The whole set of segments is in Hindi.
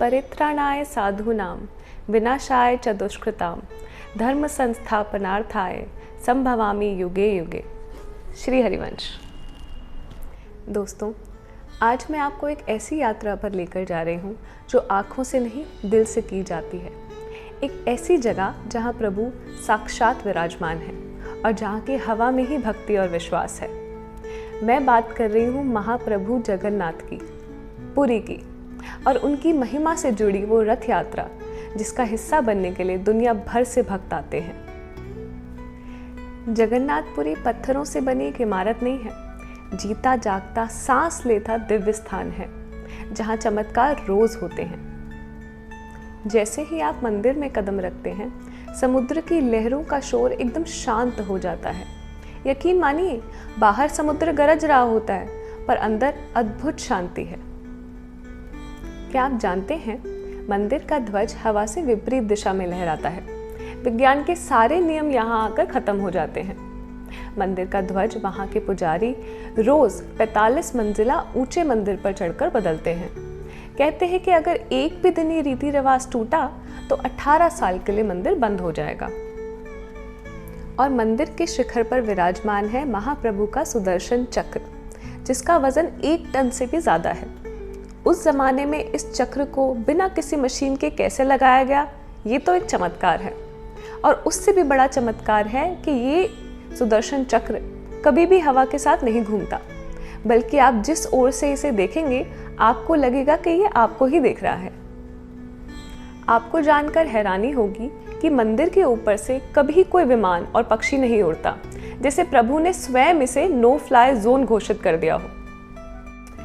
परित्राणाय साधूनां विनाशाय च दुष्कृतां धर्म संस्थापनार्थाय संभवामि युगे युगे। श्री हरिवंश। दोस्तों, आज मैं आपको एक ऐसी यात्रा पर लेकर जा रही हूँ जो आँखों से नहीं दिल से की जाती है। एक ऐसी जगह जहाँ प्रभु साक्षात विराजमान है और जहाँ की हवा में ही भक्ति और विश्वास है। मैं बात कर रही हूँ महाप्रभु जगन्नाथ की, पुरी की, और उनकी महिमा से जुड़ी वो रथ यात्रा जिसका हिस्सा बनने के लिए दुनिया भर से भक्त आते हैं। जगन्नाथपुरी पत्थरों से बनी एक इमारत नहीं है, जीता जागता सांस लेता दिव्य स्थान है जहाँ चमत्कार रोज होते हैं। जैसे ही आप मंदिर में कदम रखते हैं, समुद्र की लहरों का शोर एकदम शांत हो जाता है। यकीन मानिए, बाहर समुद्र गरज रहा होता है पर अंदर अद्भुत शांति है। क्या आप जानते हैं, मंदिर का ध्वज हवा से विपरीत दिशा में लहराता है। विज्ञान के सारे नियम यहाँ आकर खत्म हो जाते हैं। मंदिर का ध्वज वहाँ के पुजारी रोज 45 मंजिला ऊंचे मंदिर पर चढ़कर बदलते हैं। कहते हैं कि अगर एक भी दिन ये रीति रिवाज टूटा तो 18 साल के लिए मंदिर बंद हो जाएगा। और मंदिर के शिखर पर विराजमान है महाप्रभु का सुदर्शन चक्र, जिसका वजन 1 टन से भी ज्यादा है। उस जमाने में इस चक्र को बिना किसी मशीन के कैसे लगाया गया, ये तो एक चमत्कार है। और उससे भी बड़ा चमत्कार है कि ये सुदर्शन चक्र कभी भी हवा के साथ नहीं घूमता, बल्कि आप जिस ओर से इसे देखेंगे आपको लगेगा कि ये आपको ही देख रहा है। आपको जानकर हैरानी होगी कि मंदिर के ऊपर से कभी कोई विमान और पक्षी नहीं उड़ता, जैसे प्रभु ने स्वयं इसे नो फ्लाई जोन घोषित कर दिया हो।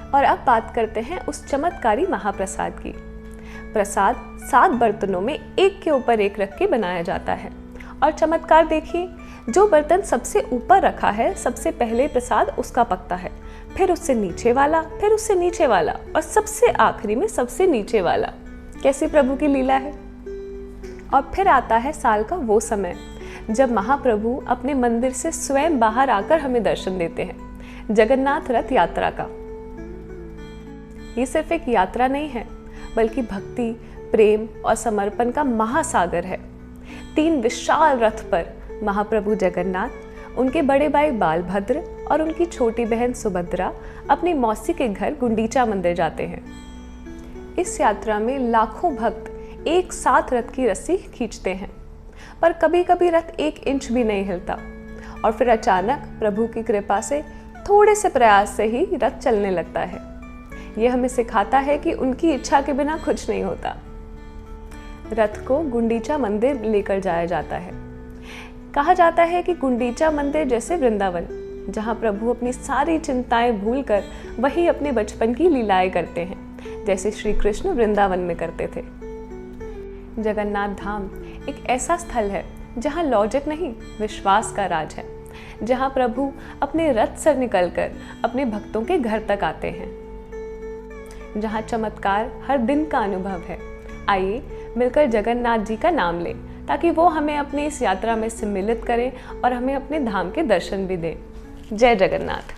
और अब बात करते हैं उस चमत्कारी महाप्रसाद की। प्रसाद 7 बर्तनों में एक के ऊपर एक रख के बनाया जाता है। और चमत्कार देखिए, जो बर्तन सबसे ऊपर रखा है, सबसे पहले प्रसाद उसका पकता है, फिर उससे नीचे वाला, फिर उससे नीचे वाला, और सबसे आखिरी में सबसे नीचे वाला। कैसी प्रभु की लीला है। और फिर आता है साल का वो समय जब महाप्रभु अपने मंदिर से स्वयं बाहर आकर हमें दर्शन देते हैं, जगन्नाथ रथ यात्रा का। ये सिर्फ एक यात्रा नहीं है, बल्कि भक्ति, प्रेम और समर्पण का महासागर है। 3 विशाल रथ पर महाप्रभु जगन्नाथ, उनके बड़े भाई बालभद्र और उनकी छोटी बहन सुभद्रा अपनी मौसी के घर गुंडीचा मंदिर जाते हैं। इस यात्रा में लाखों भक्त एक साथ रथ की रस्सी खींचते हैं, पर कभी कभी रथ 1 इंच भी नहीं हिलता, और फिर अचानक प्रभु की कृपा से थोड़े से प्रयास से ही रथ चलने लगता है। यह हमें सिखाता है कि उनकी इच्छा के बिना कुछ नहीं होता। रथ को गुंडीचा मंदिर लेकर जाया जाता है। कहा जाता है कि गुंडीचा मंदिर जैसे वृंदावन, जहाँ प्रभु अपनी सारी चिंताएं भूलकर वही अपने बचपन की लीलाएं करते हैं, जैसे श्री कृष्ण वृंदावन में करते थे। जगन्नाथ धाम एक ऐसा स्थल है जहाँ लॉजिक नहीं, विश्वास का राज है, जहाँ प्रभु अपने रथ से निकलकर अपने भक्तों के घर तक आते हैं, जहाँ चमत्कार हर दिन का अनुभव है। आइए मिलकर जगन्नाथ जी का नाम लें, ताकि वो हमें अपनी इस यात्रा में सम्मिलित करें और हमें अपने धाम के दर्शन भी दें। जय जगन्नाथ।